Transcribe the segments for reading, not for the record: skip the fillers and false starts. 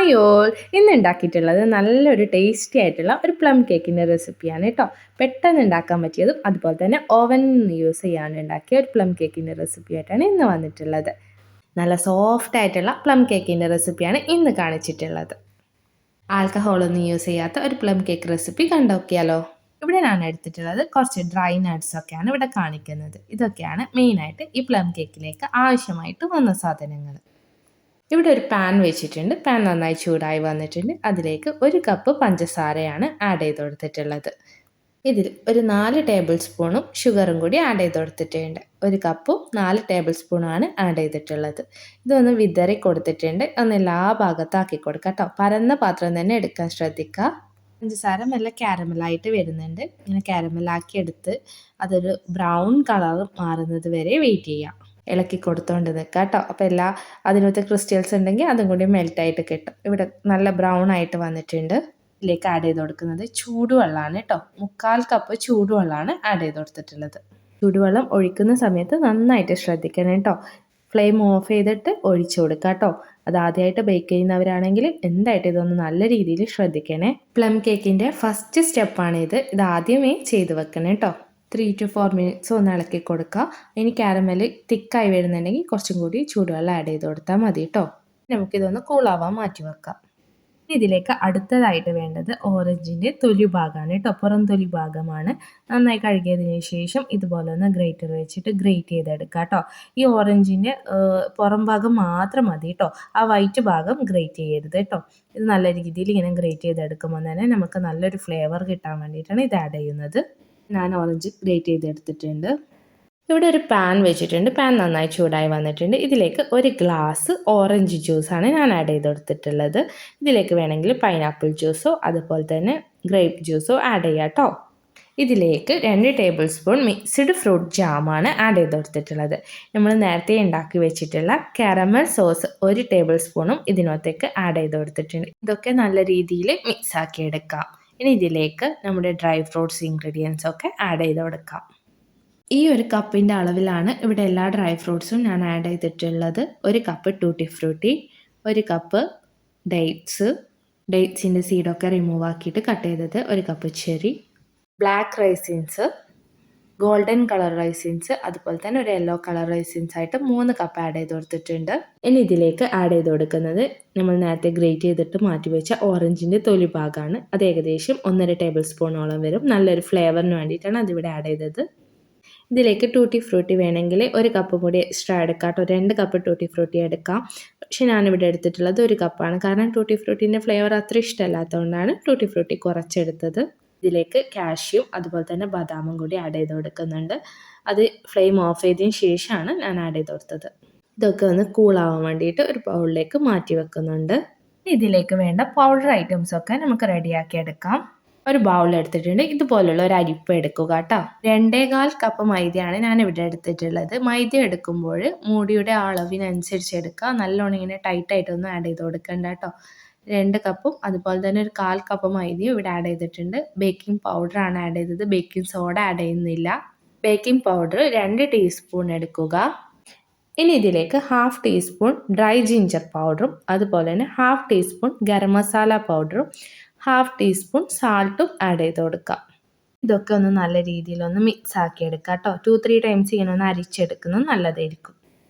Hi all, ഇന്ന് ഉണ്ടാക്കിയിട്ടുള്ളത് നല്ലൊരു ടേസ്റ്റി ആയിട്ടുള്ള ഒരു പ്ലം കേക്കിൻ്റെ റെസിപ്പിയാണ് കേട്ടോ. പെട്ടെന്ന് ഉണ്ടാക്കാൻ പറ്റിയതും അതുപോലെ തന്നെ ഓവൻ യൂസ് ചെയ്യാണ്ട് ഉണ്ടാക്കിയ ഒരു പ്ലം കേക്കിൻ്റെ റെസിപ്പി ആയിട്ടാണ് ഇന്ന് വന്നിട്ടുള്ളത്. നല്ല സോഫ്റ്റ് ആയിട്ടുള്ള പ്ലം കേക്കിൻ്റെ റെസിപ്പിയാണ് ഇന്ന് കാണിച്ചിട്ടുള്ളത്. ആൽക്കഹോളൊന്നും യൂസ് ചെയ്യാത്ത ഒരു പ്ലം കേക്ക് റെസിപ്പി കണ്ടോക്കിയാലോ. ഇവിടെ ഞാൻ എടുത്തിട്ടുള്ളത് കുറച്ച് ഡ്രൈ നട്ട്സ് ഒക്കെയാണ് ഇവിടെ കാണിക്കുന്നത്. ഇതൊക്കെയാണ് മെയിനായിട്ട് ഈ പ്ലം കേക്കിലേക്ക് ആവശ്യമായിട്ട് വന്ന സാധനങ്ങൾ. ഇവിടെ ഒരു പാൻ വെച്ചിട്ടുണ്ട്. പാൻ നന്നായി ചൂടായി വന്നിട്ടുണ്ട്. അതിലേക്ക് 1 കപ്പ് പഞ്ചസാരയാണ് ആഡ് ചെയ്ത് കൊടുത്തിട്ടുള്ളത്. ഇതിൽ ഒരു 4 ടേബിൾ സ്പൂണും ഷുഗറും കൂടി ആഡ് ചെയ്ത് കൊടുത്തിട്ടുണ്ട്. 1 കപ്പും 4 ടേബിൾ സ്പൂണുമാണ് ആഡ് ചെയ്തിട്ടുള്ളത്. ഇതൊന്ന് വിതറി കൊടുത്തിട്ടുണ്ട്. ഒന്ന് എല്ലാ ഭാഗത്തും ആക്കി കൊടുക്കുക കേട്ടോ. പരന്ന പാത്രം തന്നെ എടുക്കാൻ ശ്രദ്ധിക്കുക. പഞ്ചസാര നല്ല കാരമലായിട്ട് വരുന്നുണ്ട്. ഇങ്ങനെ കാരമലാക്കി എടുത്ത് അതൊരു ബ്രൗൺ കളർ മാറുന്നത് വരെ വെയിറ്റ് ചെയ്യാം. ഇളക്കി കൊടുത്തുകൊണ്ട് നിൽക്കുക കേട്ടോ. അപ്പോൾ അതിനകത്ത് ക്രിസ്റ്റൽസ് ഉണ്ടെങ്കിൽ അതും കൂടി മെൽറ്റായിട്ട് കിട്ടും. ഇവിടെ നല്ല ബ്രൗൺ ആയിട്ട് വന്നിട്ടുണ്ട്. ഇതിലേക്ക് ആഡ് ചെയ്ത് കൊടുക്കുന്നത് ചൂടുവെള്ളമാണ് കേട്ടോ. 1/4 കപ്പ് ചൂടുവെള്ളമാണ് ആഡ് ചെയ്ത് കൊടുത്തിട്ടുള്ളത്. ചൂടുവെള്ളം ഒഴിക്കുന്ന സമയത്ത് നന്നായിട്ട് ശ്രദ്ധിക്കണം കേട്ടോ. ഫ്ലെയിം ഓഫ് ചെയ്തിട്ട് ഒഴിച്ചു കൊടുക്കുക കേട്ടോ. അത് ആദ്യമായിട്ട് ബേക്ക് ചെയ്യുന്നവരാണെങ്കിൽ എന്തായിട്ട് ഇതൊന്ന് നല്ല രീതിയിൽ ശ്രദ്ധിക്കണേ. പ്ലം കേക്കിൻ്റെ ഫസ്റ്റ് സ്റ്റെപ്പാണിത്. ഇത് ആദ്യമേ ചെയ്ത് വെക്കണം കേട്ടോ. 3 to 4 മിനിറ്റ്സ് ഒന്ന് ഇളക്കി കൊടുക്കുക. ഇനി കാരമൽ തിക്കായി വരുന്നുണ്ടെങ്കിൽ കുറച്ചും കൂടി ചൂടുവെള്ളം ആഡ് ചെയ്ത് കൊടുത്താൽ മതി കേട്ടോ. നമുക്കിതൊന്ന് കൂളാവാൻ മാറ്റി വെക്കാം. ഇതിലേക്ക് അടുത്തതായിട്ട് വേണ്ടത് ഓറഞ്ചിൻ്റെ തൊലി ഭാഗമാണ് കേട്ടോ. പുറം തൊലി ഭാഗമാണ്. നന്നായി കഴുകിയതിന് ശേഷം ഇതുപോലെ ഒന്ന് ഗ്രേറ്റർ വെച്ചിട്ട് ഗ്രേറ്റ് ചെയ്തെടുക്കുക കേട്ടോ. ഈ ഓറഞ്ചിൻ്റെ പുറം ഭാഗം മാത്രം മതി കേട്ടോ. ആ വൈറ്റ് ഭാഗം ഗ്രേറ്റ് ചെയ്യരുത് കേട്ടോ. ഇത് നല്ല രീതിയിൽ ഇങ്ങനെ ഗ്രേറ്റ് ചെയ്തെടുക്കുമ്പോൾ തന്നെ നമുക്ക് നല്ലൊരു ഫ്ലേവർ കിട്ടാൻ വേണ്ടിയിട്ടാണ് ഇത് ആഡ് ചെയ്യുന്നത്. ഞാൻ ഓറഞ്ച് ഗ്രേറ്റ് ചെയ്തെടുത്തിട്ടുണ്ട്. ഇവിടെ ഒരു പാൻ വെച്ചിട്ടുണ്ട്. പാൻ നന്നായി ചൂടായി വന്നിട്ടുണ്ട്. ഇതിലേക്ക് 1 ഗ്ലാസ് ഓറഞ്ച് ജ്യൂസാണ് ഞാൻ ആഡ് ചെയ്ത് കൊടുത്തിട്ടുള്ളത്. ഇതിലേക്ക് വേണമെങ്കിൽ പൈനാപ്പിൾ ജ്യൂസോ അതുപോലെ തന്നെ ഗ്രേപ്പ് ജ്യൂസോ ആഡ് ചെയ്യാം കേട്ടോ. ഇതിലേക്ക് 2 ടേബിൾ സ്പൂൺ മിക്സ്ഡ് ഫ്രൂട്ട് ജാമാണ് ആഡ് ചെയ്ത് കൊടുത്തിട്ടുള്ളത്. നമ്മൾ നേരത്തെ ഉണ്ടാക്കി വെച്ചിട്ടുള്ള കാരമൽ സോസ് 1 ടേബിൾ സ്പൂണും ഇതിനകത്തേക്ക് ആഡ് ചെയ്ത് കൊടുത്തിട്ടുണ്ട്. ഇതൊക്കെ നല്ല രീതിയിൽ മിക്സ് ആക്കി എടുക്കാം. ഇനി ഇതിലേക്ക് നമ്മുടെ ഡ്രൈ ഫ്രൂട്ട്സ് ഇൻഗ്രീഡിയൻസ് ഒക്കെ ആഡ് ചെയ്ത് കൊടുക്കാം. ഈ ഒരു കപ്പിൻ്റെ അളവിലാണ് ഇവിടെ എല്ലാ ഡ്രൈ ഫ്രൂട്ട്സും ഞാൻ ആഡ് ചെയ്തിട്ടുള്ളത്. 1 കപ്പ് ടൂട്ടി ഫ്രൂട്ടി, 1 കപ്പ് ഡേറ്റ്സിൻ്റെ സീഡൊക്കെ റിമൂവ് ആക്കിയിട്ട് കട്ട് ചെയ്തത്, 1 cup cherry, black raisins, golden colour raisins, അതുപോലെ തന്നെ ഒരു യെല്ലോ കളർ റൈസിൻസ് ആയിട്ട് 3 കപ്പ് ആഡ് ചെയ്ത് കൊടുത്തിട്ടുണ്ട്. ഇനി ഇതിലേക്ക് ആഡ് ചെയ്ത് കൊടുക്കുന്നത് നമ്മൾ നേരത്തെ ഗ്രേറ്റ് ചെയ്തിട്ട് മാറ്റി വെച്ച ഓറഞ്ചിൻ്റെ തൊലി ഭാഗമാണ്. അത് ഏകദേശം 1.5 ടേബിൾ സ്പൂണോളം വരും. നല്ലൊരു ഫ്ലേവറിന് വേണ്ടിയിട്ടാണ് അതിവിടെ ആഡ് ചെയ്തത്. ഇതിലേക്ക് ടൂട്ടി ഫ്രൂട്ടി വേണമെങ്കിൽ 1 കപ്പ് കൂടി എക്സ്ട്രാ എടുക്കാം കേട്ടോ. 2 കപ്പ് ടൂട്ടി ഫ്രൂട്ടി എടുക്കാം. പക്ഷെ ഞാനിവിടെ എടുത്തിട്ടുള്ളത് 1 കപ്പാണ്. കാരണം ടൂട്ടി ഫ്രൂട്ടിൻ്റെ ഫ്ലേവർ അത്ര ഇഷ്ടമല്ലാത്തതുകൊണ്ടാണ് ടൂട്ടി ഫ്രൂട്ടി കുറച്ചെടുത്തത്. ഇതിലേക്ക് കാഷ്യും അതുപോലെ തന്നെ ബദാമും കൂടി ആഡ് ചെയ്ത് കൊടുക്കുന്നുണ്ട്. അത് ഫ്ലെയിം ഓഫ് ചെയ്തതിന് ശേഷമാണ് ഞാൻ ആഡ് ചെയ്ത് കൊടുത്തത്. ഇതൊക്കെ ഒന്ന് കൂളാവാൻ വേണ്ടിയിട്ട് ഒരു ബൗളിലേക്ക് മാറ്റി വെക്കുന്നുണ്ട്. ഇതിലേക്ക് വേണ്ട പൗഡർ ഐറ്റംസ് ഒക്കെ നമുക്ക് റെഡിയാക്കി എടുക്കാം. ഒരു ബൗൾ എടുത്തിട്ടുണ്ട്. ഇതുപോലുള്ള ഒരു അരിപ്പ എടുക്കുക കേട്ടോ. 2.25 കപ്പ് മൈദയാണ് ഞാൻ ഇവിടെ എടുത്തിട്ടുള്ളത്. മൈദ എടുക്കുമ്പോൾ മൂടിയുടെ അളവിനനുസരിച്ച് എടുക്കുക. നല്ലോണം ഇങ്ങനെ ടൈറ്റായിട്ടൊന്നും ആഡ് ചെയ്ത് കൊടുക്കണ്ട കേട്ടോ. 2 കപ്പും അതുപോലെ തന്നെ ഒരു 1/4 കപ്പ് മൈദയും ഇവിടെ ആഡ് ചെയ്തിട്ടുണ്ട്. ബേക്കിംഗ് പൗഡറാണ് ആഡ് ചെയ്തത്. ബേക്കിംഗ് സോഡ ആഡ് ചെയ്യുന്നില്ല. ബേക്കിംഗ് പൗഡർ 2 ടീസ്പൂൺ എടുക്കുക. ഇനി ഇതിലേക്ക് 1/2 ടീസ്പൂൺ ഡ്രൈ ജിഞ്ചർ പൗഡറും അതുപോലെ തന്നെ 1/2 ടീസ്പൂൺ ഗരം മസാല പൗഡറും 1/2 ടീസ്പൂൺ സാൾട്ടും ആഡ് ചെയ്ത് കൊടുക്കുക. ഇതൊക്കെ ഒന്ന് നല്ല രീതിയിലൊന്ന് മിക്സ് ആക്കി എടുക്കുക കേട്ടോ. 2-3 ടൈംസ് ഇങ്ങനെ ഒന്ന് അരിച്ചെടുക്കുന്നത് നല്ലതായിരിക്കും.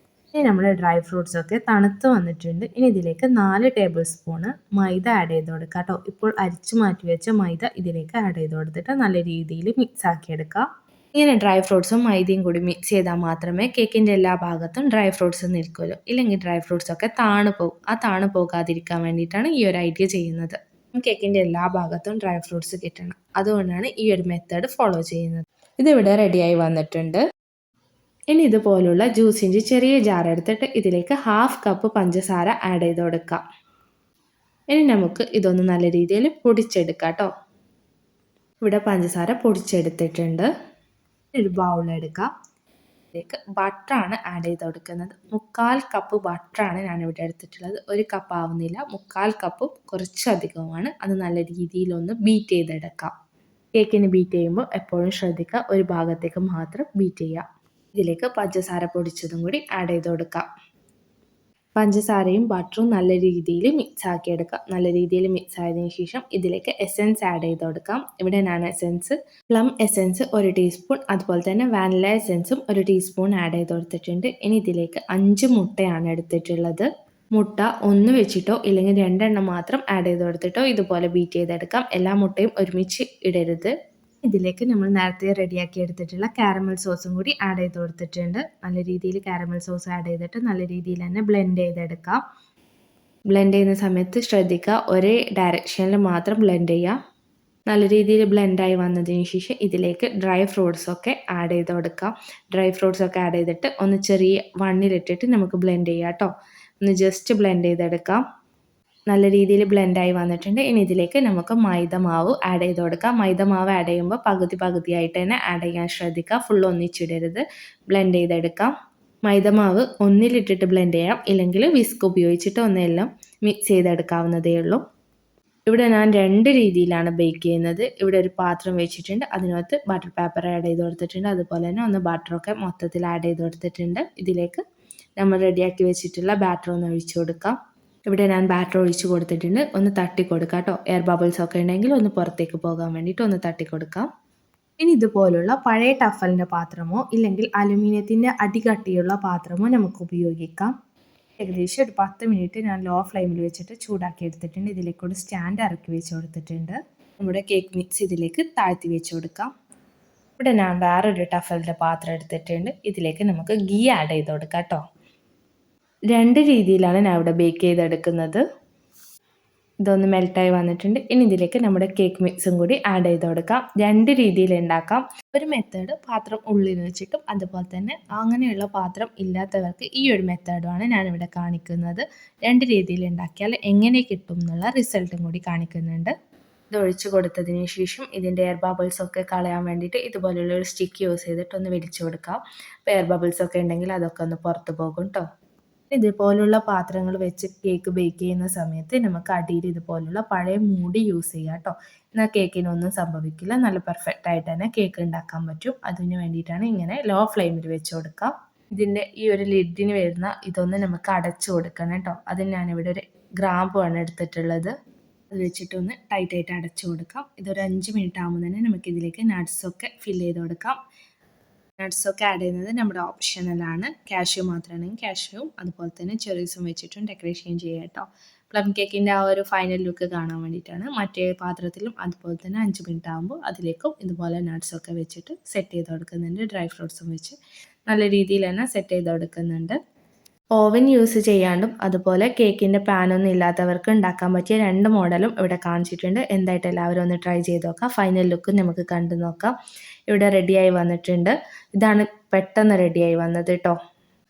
ഇനി നമ്മുടെ ഡ്രൈ ഫ്രൂട്ട്സ് ഒക്കെ തണുത്ത് വന്നിട്ടുണ്ട്. ഇനി ഇതിലേക്ക് 4 ടേബിൾ സ്പൂണ് മൈദ ആഡ് ചെയ്ത് കൊടുക്കുക കേട്ടോ. ഇപ്പോൾ അരിച്ചു മാറ്റി വെച്ച മൈദ ഇതിലേക്ക് ആഡ് ചെയ്ത് കൊടുത്തിട്ട് നല്ല രീതിയിൽ മിക്സ് ആക്കി എടുക്കുക. ഇങ്ങനെ ഡ്രൈ ഫ്രൂട്ട്സും മൈദയും കൂടി മിക്സ് ചെയ്താൽ മാത്രമേ കേക്കിൻ്റെ എല്ലാ ഭാഗത്തും ഡ്രൈ ഫ്രൂട്ട്സ് നിൽക്കുള്ളൂ. ഇല്ലെങ്കിൽ ഡ്രൈ ഫ്രൂട്ട്സ് ഒക്കെ താണു പോകും. ആ താണു പോകാതിരിക്കാൻ വേണ്ടിയിട്ടാണ് ഈ ഒരു ഐഡിയ ചെയ്യുന്നത്. കേക്കിൻ്റെ എല്ലാ ഭാഗത്തും ഡ്രൈ ഫ്രൂട്ട്സ് കിട്ടണം. അതുകൊണ്ടാണ് ഈ ഒരു മെത്തേഡ് ഫോളോ ചെയ്യുന്നത്. ഇതിവിടെ റെഡിയായി വന്നിട്ടുണ്ട്. ഇനി ഇതുപോലുള്ള ജ്യൂസിൻ്റെ ചെറിയ ജാർ എടുത്തിട്ട് ഇതിലേക്ക് 1/2 കപ്പ് പഞ്ചസാര ആഡ് ചെയ്ത് കൊടുക്കാം. ഇനി നമുക്ക് ഇതൊന്ന് നല്ല രീതിയിൽ പൊടിച്ചെടുക്കാം കേട്ടോ. ഇവിടെ പഞ്ചസാര പൊടിച്ചെടുത്തിട്ടുണ്ട്. ഒരു ബൗൾ എടുക്കാം. ഇതിലേക്ക് ബട്ടറാണ് ആഡ് ചെയ്ത് കൊടുക്കുന്നത്. 1/4 കപ്പ് ബട്ടറാണ് ഞാനിവിടെ എടുത്തിട്ടുള്ളത്. 1 കപ്പ് ആവുന്നില്ല, 1/4 കപ്പും കുറച്ചധികമാണ്. അത് നല്ല രീതിയിലൊന്ന് ബീറ്റ് ചെയ്തെടുക്കാം. കേക്കിന് ബീറ്റ് ചെയ്യുമ്പോൾ എപ്പോഴും ശ്രദ്ധിക്കുക, ഒരു ഭാഗത്തേക്ക് മാത്രം ബീറ്റ് ചെയ്യുക. ഇതിലേക്ക് പഞ്ചസാര പൊടിച്ചതും കൂടി ആഡ് ചെയ്ത് കൊടുക്കാം. പഞ്ചസാരയും ബട്ടറും നല്ല രീതിയിൽ മിക്സ് ആക്കി എടുക്കാം. നല്ല രീതിയിൽ മിക്സ് ആയതിനു ശേഷം ഇതിലേക്ക് എസെൻസ് ആഡ് ചെയ്ത് കൊടുക്കാം. ഇവിടെ ഞാൻ എസെൻസ് പ്ലം എസെൻസ് 1 ടീസ്പൂൺ, അതുപോലെ തന്നെ വാനില എസെൻസും 1 ടീസ്പൂൺ ആഡ് ചെയ്ത് കൊടുത്തിട്ടുണ്ട്. ഇനി ഇതിലേക്ക് 5 മുട്ടയാണ് എടുത്തിട്ടുള്ളത്. മുട്ട ഒന്ന് വെച്ചിട്ടോ ഇല്ലെങ്കിൽ 2 എണ്ണം മാത്രം ആഡ് ചെയ്ത് കൊടുത്തിട്ടോ ഇതുപോലെ ബീറ്റ് ചെയ്തെടുക്കാം. എല്ലാ മുട്ടയും ഒരുമിച്ച് ഇടരുത്. ഇതിലേക്ക് നമ്മൾ നേരത്തെ റെഡിയാക്കി എടുത്തിട്ടുള്ള കാരമൽ സോസും കൂടി ആഡ് ചെയ്ത് കൊടുത്തിട്ടുണ്ട്. നല്ല രീതിയിൽ കാരമൽ സോസ് ആഡ് ചെയ്തിട്ട് നല്ല രീതിയിൽ തന്നെ ബ്ലെൻഡ് ചെയ്തെടുക്കാം. ബ്ലെൻഡ് ചെയ്യുന്ന സമയത്ത് ശ്രദ്ധിക്കുക, ഒരേ ഡയറക്ഷനിൽ മാത്രം ബ്ലെൻഡ് ചെയ്യുക. നല്ല രീതിയിൽ ബ്ലെൻഡായി വന്നതിന് ശേഷം ഇതിലേക്ക് ഡ്രൈ ഫ്രൂട്ട്സൊക്കെ ആഡ് ചെയ്ത് കൊടുക്കാം. ഡ്രൈ ഫ്രൂട്ട്സൊക്കെ ആഡ് ചെയ്തിട്ട് ഒന്ന് ചെറിയ വണ്ണിലിട്ടിട്ട് നമുക്ക് ബ്ലെൻഡ് ചെയ്യാം കേട്ടോ. ഒന്ന് ജസ്റ്റ് ബ്ലെൻഡ് ചെയ്തെടുക്കാം. നല്ല രീതിയിൽ ബ്ലെൻഡായി വന്നിട്ടുണ്ട്. ഇനി ഇതിലേക്ക് നമുക്ക് മൈദ മാവ് ആഡ് ചെയ്ത് കൊടുക്കാം. മൈദ മാവ് ആഡ് ചെയ്യുമ്പോൾ പകുതിയായിട്ട് തന്നെ ആഡ് ചെയ്യാൻ ശ്രദ്ധിക്കുക. ഫുൾ ഒന്നിച്ചിടരുത്. ബ്ലെൻഡ് ചെയ്തെടുക്കാം. മൈദ മാവ് ഒന്നിലിട്ടിട്ട് ബ്ലെൻഡ് ചെയ്യാം, ഇല്ലെങ്കിൽ വിസ്ക് ഉപയോഗിച്ചിട്ട് ഒന്നെല്ലാം മിക്സ് ചെയ്തെടുക്കാവുന്നതേ ഉള്ളൂ. ഇവിടെ ഞാൻ 2 രീതിയിലാണ് ബേക്ക് ചെയ്യുന്നത്. ഇവിടെ ഒരു പാത്രം വെച്ചിട്ടുണ്ട്, അതിനകത്ത് ബട്ടർ പേപ്പർ ആഡ് ചെയ്ത് കൊടുത്തിട്ടുണ്ട്. അതുപോലെ തന്നെ ഒന്ന് ബട്ടറൊക്കെ മൊത്തത്തിൽ ആഡ് ചെയ്ത് കൊടുത്തിട്ടുണ്ട്. ഇതിലേക്ക് നമ്മൾ റെഡിയാക്കി വെച്ചിട്ടുള്ള ബാറ്റർ ഒന്ന് ഒഴിച്ചു കൊടുക്കാം. ഇവിടെ ഞാൻ ബാറ്റർ ഒഴിച്ച് കൊടുത്തിട്ടുണ്ട്. ഒന്ന് തട്ടി കൊടുക്കാം കേട്ടോ. എയർ ബബിൾസ് ഒക്കെ ഉണ്ടെങ്കിൽ ഒന്ന് പുറത്തേക്ക് പോകാൻ വേണ്ടിയിട്ട് ഒന്ന് തട്ടി കൊടുക്കാം. ഇനി ഇതുപോലുള്ള പഴയ ടഫലിൻ്റെ പാത്രമോ ഇല്ലെങ്കിൽ അലുമിനിയത്തിൻ്റെ അടികട്ടിയുള്ള പാത്രമോ നമുക്ക് ഉപയോഗിക്കാം. ഏകദേശം ഒരു 10 മിനിറ്റ് ഞാൻ ലോ ഫ്ലെയിമിൽ വെച്ചിട്ട് ചൂടാക്കി എടുത്തിട്ടുണ്ട്. ഇതിലേക്ക് ഒരു സ്റ്റാൻഡ് ഇറക്കി വെച്ച് കൊടുത്തിട്ടുണ്ട്. നമ്മുടെ കേക്ക് മിക്സ് ഇതിലേക്ക് താഴ്ത്തി വെച്ച് കൊടുക്കാം. ഇവിടെ ഞാൻ വേറൊരു ടഫലിൻ്റെ പാത്രം എടുത്തിട്ടുണ്ട്. ഇതിലേക്ക് നമുക്ക് ഗീ ആഡ് ചെയ്ത് കൊടുക്കാം കേട്ടോ. 2 രീതിയിലാണ് ഞാൻ ഇവിടെ ബേക്ക് ചെയ്തെടുക്കുന്നത്. ഇതൊന്ന് മെൽറ്റായി വന്നിട്ടുണ്ട്. ഇനി ഇതിലേക്ക് നമ്മുടെ കേക്ക് മിക്സും കൂടി ആഡ് ചെയ്ത് കൊടുക്കാം. 2 രീതിയിൽ ഉണ്ടാക്കാം. ഒരു മെത്തേഡ് പാത്രം ഉള്ളിൽ വെച്ചിട്ടും, അതുപോലെ തന്നെ അങ്ങനെയുള്ള പാത്രം ഇല്ലാത്തവർക്ക് ഈ ഒരു മെത്തേഡുമാണ് ഞാനിവിടെ കാണിക്കുന്നത്. 2 രീതിയിൽ ഉണ്ടാക്കിയാൽ എങ്ങനെ കിട്ടും എന്നുള്ള റിസൾട്ടും കൂടി കാണിക്കുന്നുണ്ട്. ഇത് ഒഴിച്ച് കൊടുത്തതിന് ശേഷം ഇതിൻ്റെ എയർ ബബിൾസ് ഒക്കെ കളയാൻ വേണ്ടിയിട്ട് ഇതുപോലുള്ള ഒരു സ്റ്റിക്ക് യൂസ് ചെയ്തിട്ട് ഒന്ന് വലിച്ചു കൊടുക്കാം. അപ്പോൾ എയർ ബബിൾസ് ഒക്കെ ഉണ്ടെങ്കിൽ അതൊക്കെ ഒന്ന് പുറത്ത് പോകും കേട്ടോ. ഇതുപോലുള്ള പാത്രങ്ങൾ വെച്ച് കേക്ക് ബേക്ക് ചെയ്യുന്ന സമയത്ത് നമുക്ക് അടിയിൽ ഇതുപോലുള്ള പഴയ മൂടി യൂസ് ചെയ്യാം കേട്ടോ. എന്നാൽ കേക്കിനൊന്നും സംഭവിക്കില്ല. നല്ല പെർഫെക്റ്റ് ആയിട്ട് തന്നെ കേക്ക് ഉണ്ടാക്കാൻ പറ്റും. അതിന് വേണ്ടിയിട്ടാണ് ഇങ്ങനെ ലോ ഫ്ലെയിമിൽ വെച്ച് കൊടുക്കാം. ഇതിൻ്റെ ഈ ഒരു ലിഡിന് വരുന്ന ഇതൊന്ന് നമുക്ക് അടച്ചു കൊടുക്കണം കേട്ടോ. അതിന് ഞാനിവിടെ ഒരു ഗ്രാമ്പുമാണ് എടുത്തിട്ടുള്ളത്. അത് വെച്ചിട്ടൊന്ന് ടൈറ്റായിട്ട് അടച്ചു കൊടുക്കാം. ഇതൊരു 5 മിനിറ്റ് ആകുമ്പോൾ തന്നെ നമുക്കിതിലേക്ക് നട്ട്സൊക്കെ ഫില്ല് ചെയ്ത് കൊടുക്കാം. നട്ട്സൊക്കെ ആഡ് ചെയ്യുന്നത് നമ്മുടെ ഓപ്ഷണലാണ്. കാഷ്യൂ മാത്രമാണെങ്കിൽ കാഷ്യൂവും അതുപോലെ തന്നെ ചെറീസും വെച്ചിട്ടും ഡെക്കറേഷൻ ചെയ്യാം കേട്ടോ. പ്ലം കേക്കിൻ്റെ ആ ഒരു ഫൈനൽ ലുക്ക് കാണാൻ വേണ്ടിയിട്ടാണ്. മറ്റേ പാത്രത്തിലും അതുപോലെ തന്നെ 5 മിനിറ്റ് ആകുമ്പോൾ അതിലേക്കും ഇതുപോലെ നട്ട്സൊക്കെ വെച്ചിട്ട് സെറ്റ് ചെയ്ത് കൊടുക്കുന്നുണ്ട്. ഡ്രൈ ഫ്രൂട്ട്സും വെച്ച് നല്ല രീതിയിൽ തന്നെ സെറ്റ് ചെയ്ത് കൊടുക്കുന്നുണ്ട്. ഓവൻ യൂസ് ചെയ്യാണ്ടും അതുപോലെ കേക്കിൻ്റെ പാനൊന്നും ഇല്ലാത്തവർക്ക് ഉണ്ടാക്കാൻ പറ്റിയ 2 മോഡലും ഇവിടെ കാണിച്ചിട്ടുണ്ട്. എന്തായിട്ട് എല്ലാവരും ഒന്ന് ട്രൈ ചെയ്ത് നോക്കാം. ഫൈനൽ ലുക്ക് നമുക്ക് കണ്ടു നോക്കാം. ഇവിടെ റെഡിയായി വന്നിട്ടുണ്ട്. ഇതാണ് പെട്ടെന്ന് റെഡിയായി വന്നത് കേട്ടോ.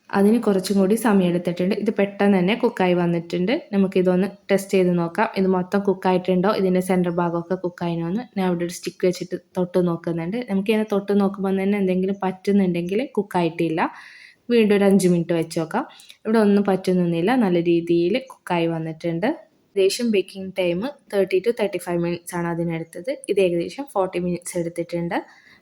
അതിന് കുറച്ചും കൂടി സമയം എടുത്തിട്ടുണ്ട്. ഇത് പെട്ടെന്ന് തന്നെ കുക്കായി വന്നിട്ടുണ്ട്. നമുക്കിതൊന്ന് ടെസ്റ്റ് ചെയ്ത് നോക്കാം. ഇത് മൊത്തം കുക്കായിട്ടുണ്ടോ, ഇതിൻ്റെ സെൻറ്റർ ഭാഗമൊക്കെ കുക്കായിനോ എന്ന് ഞാൻ ഇവിടെ ഒരു സ്റ്റിക്ക് വെച്ചിട്ട് തൊട്ട് നോക്കുന്നുണ്ട്. നമുക്കിങ്ങനെ തൊട്ട് നോക്കുമ്പോൾ തന്നെ എന്തെങ്കിലും പറ്റുന്നുണ്ടെങ്കിൽ കുക്കായിട്ടില്ല. വീണ്ടും ഒരു 5 മിനിറ്റ് വെച്ച് നോക്കാം. ഇവിടെ ഒന്നും പറ്റുന്നൊന്നുമില്ല. നല്ല രീതിയിൽ കുക്കായി വന്നിട്ടുണ്ട്. ഏകദേശം ബേക്കിംഗ് ടൈം 30 to 35 മിനിറ്റ്സ് ആണ് അതിനെടുത്തത്. ഇത് ഏകദേശം 40 മിനിറ്റ്സ് എടുത്തിട്ടുണ്ട്.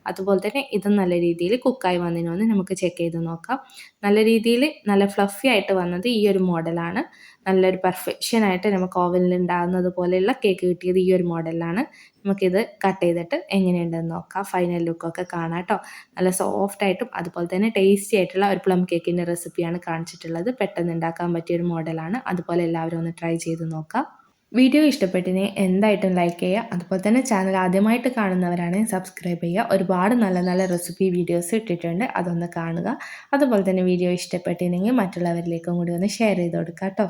അതുപോലെ തന്നെ ഇതും നല്ല രീതിയിൽ കുക്കായി വന്നതിനോ എന്ന് നമുക്ക് ചെക്ക് ചെയ്ത് നോക്കാം. നല്ല രീതിയിൽ നല്ല ഫ്ലഫി ആയിട്ട് വന്നത് ഈ ഒരു മോഡലാണ്. നല്ലൊരു പെർഫെക്ഷൻ ആയിട്ട് നമുക്ക് ഓവനിൽ ഉണ്ടാകുന്നത് പോലെയുള്ള കേക്ക് കിട്ടിയത് ഈ ഒരു മോഡലിലാണ്. നമുക്കിത് കട്ട് ചെയ്തിട്ട് എങ്ങനെയുണ്ടെന്ന് നോക്കാം. ഫൈനൽ ലുക്കൊക്കെ കാണാം കേട്ടോ. നല്ല സോഫ്റ്റ് ആയിട്ടും അതുപോലെ തന്നെ ടേസ്റ്റി ആയിട്ടുള്ള ഒരു പ്ലം കേക്കിൻ്റെ റെസിപ്പിയാണ് കാണിച്ചിട്ടുള്ളത്. പെട്ടെന്ന് ഉണ്ടാക്കാൻ പറ്റിയൊരു മോഡലാണ്. അതുപോലെ എല്ലാവരും ഒന്ന് ട്രൈ ചെയ്ത് നോക്കാം. വീഡിയോ ഇഷ്ടപ്പെട്ടിനെ എന്തായിട്ടും ലൈക്ക് ചെയ്യുക. അതുപോലെ തന്നെ ചാനൽ ആദ്യമായിട്ട് കാണുന്നവരാണെങ്കിൽ സബ്സ്ക്രൈബ് ചെയ്യുക. ഒരുപാട് നല്ല നല്ല റെസിപ്പി വീഡിയോസ് ഇട്ടിട്ടുണ്ട്, അതൊന്ന് കാണുക. അതുപോലെ തന്നെ വീഡിയോ ഇഷ്ടപ്പെട്ടിനെങ്കിൽ മറ്റുള്ളവരിലേക്കും കൂടി ഒന്ന് ഷെയർ ചെയ്ത് കൊടുക്കുക കേട്ടോ.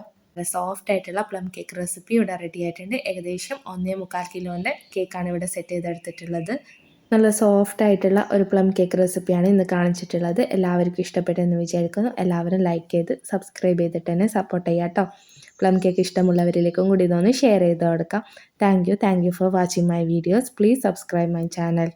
സോഫ്റ്റ് ആയിട്ടുള്ള പ്ലം കേക്ക് റെസിപ്പി ഇവിടെ റെഡി ആയിട്ടുണ്ട്. ഏകദേശം 1.25 കിലോൻ്റെ കേക്കാണ് ഇവിടെ സെറ്റ് ചെയ്തെടുത്തിട്ടുള്ളത്. നല്ല സോഫ്റ്റ് ആയിട്ടുള്ള ഒരു പ്ലം കേക്ക് റെസിപ്പിയാണ് ഇന്ന് കാണിച്ചിട്ടുള്ളത്. എല്ലാവർക്കും ഇഷ്ടപ്പെട്ടെന്ന് വിചാരിക്കുന്നു. എല്ലാവരും ലൈക്ക് ചെയ്ത് സബ്സ്ക്രൈബ് ചെയ്തിട്ട് തന്നെ സപ്പോർട്ട് ചെയ്യുക കേട്ടോ. പ്ലം കേക്ക് ഇഷ്ടമുള്ളവരിലേക്കും കൂടി ഇതൊന്ന് ഷെയർ ചെയ്ത് കൊടുക്കാം. Thank you for watching my videos. Please subscribe my channel.